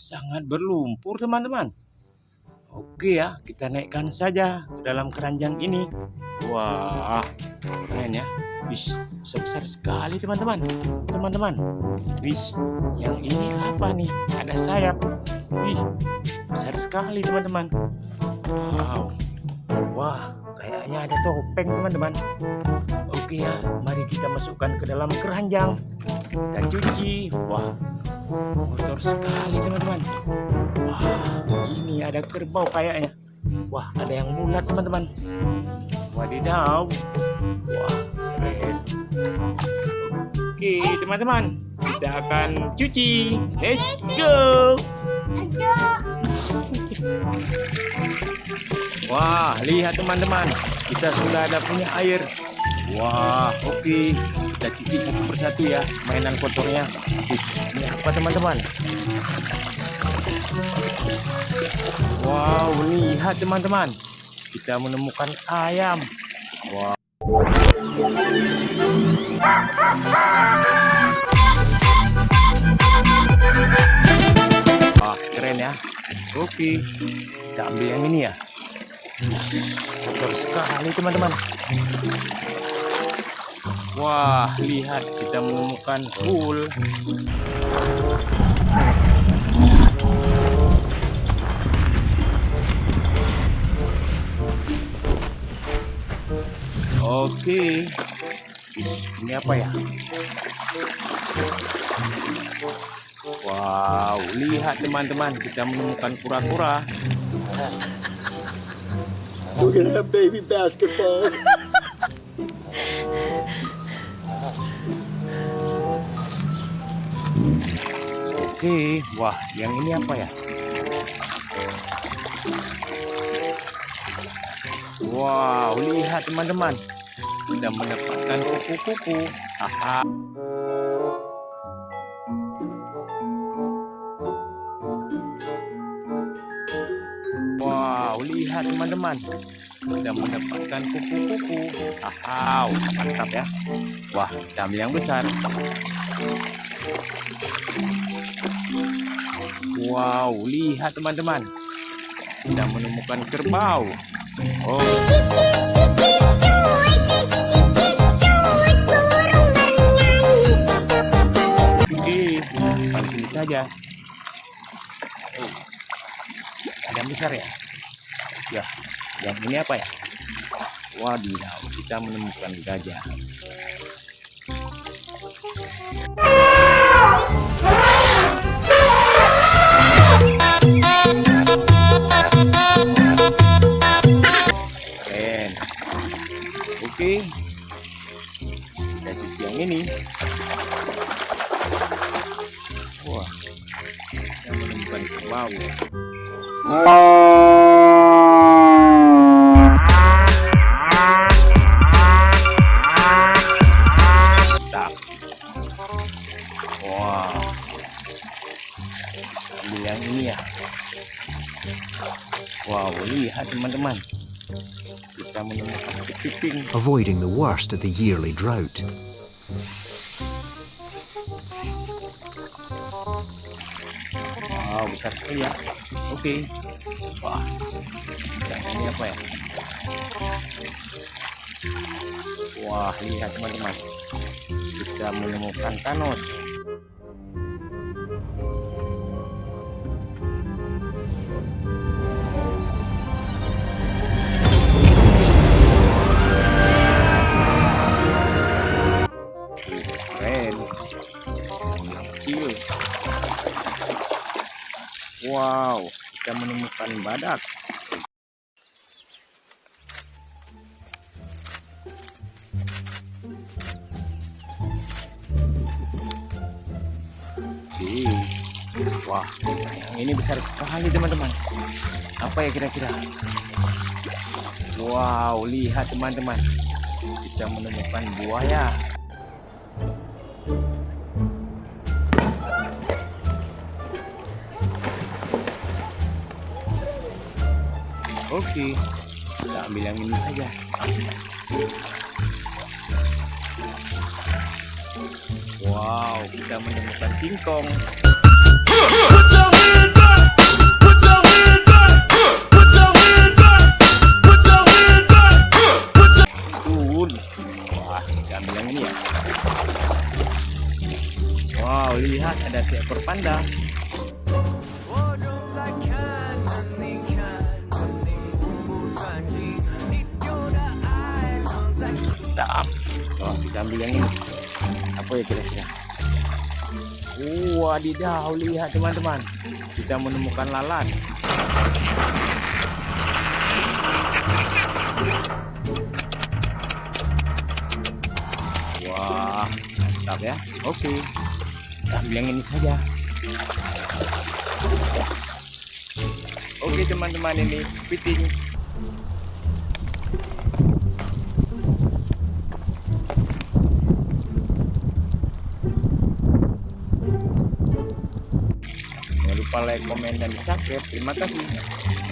sangat berlumpur, teman-teman. Oke ya, kita naikkan saja ke dalam keranjang ini. Wah, keren ya. Wis, sebesar sekali teman-teman. Teman-teman, wis, yang ini apa nih? Ada sayap. Wih, besar sekali teman-teman. Wow, wah, kayaknya ada topeng teman-teman. Oke ya, mari kita masukkan ke dalam keranjang. Kita cuci. Wah, kotor sekali teman-teman. Wah, ini ada kerbau kayaknya. Wah, ada yang bulat teman-teman. Wadidaw. Wah, keren. Oke teman-teman, kita akan cuci. Let's go. Wah, lihat teman-teman, kita sudah ada punya air. Wah, oke. Kita cuci satu persatu ya mainan kotornya. Ini apa teman-teman? Wow, lihat teman-teman, kita menemukan ayam. Wow. Wah, keren ya. Oke, kita ambil yang ini ya. Kotor sekali teman-teman. Wah, lihat, kita menemukan pool. Oke, ini apa ya? Wow, lihat teman-teman, kita menemukan kura-kura. We're gonna have baby basketball. Oke, wah, yang ini apa ya? Wow, lihat teman-teman, kita mendapatkan kupu-kupu. Haha. Wow, lihat teman-teman, kita mendapatkan kupu-kupu. Haha, mantap ya. Wah, kita ambil yang besar. Wow, lihat teman-teman, kita menemukan kerbau. Oh. Oke, sampai sini saja. Oh, ada yang besar ya? Ya, yang ini apa ya? Wadidaw, kita menemukan gajah. Keren. Oke, kita cuci yang ini. Wah, kita menemukan kerbau. Tak. Wah, ambil yang ini ya. Wow, lihat teman-teman, kita menemukan kepiting. Avoiding the worst of the yearly drought. Wow, besar sekali ya. Oke. Wah, yang ini apa ya? Wah, lihat teman-teman, kita menemukan Thanos. Keren. Yang kecil. Wow, kita menemukan badak. Oke. Wah, yang ini besar sekali teman-teman. Apa ya kira-kira? Wow, lihat teman-teman, kita menemukan buaya. Oke, kita ambil yang ini saja. Wow, kita menemukan singkong. Kita ambil yang ini. Apa ya kira-kira? Wadidaw, lihat teman-teman. Kita menemukan lalat. Wah, mantap ya. Oke, kita ambil yang ini saja. Oke teman-teman, ini kepiting. Jangan lupa like, komen, dan subscribe. Terima kasih.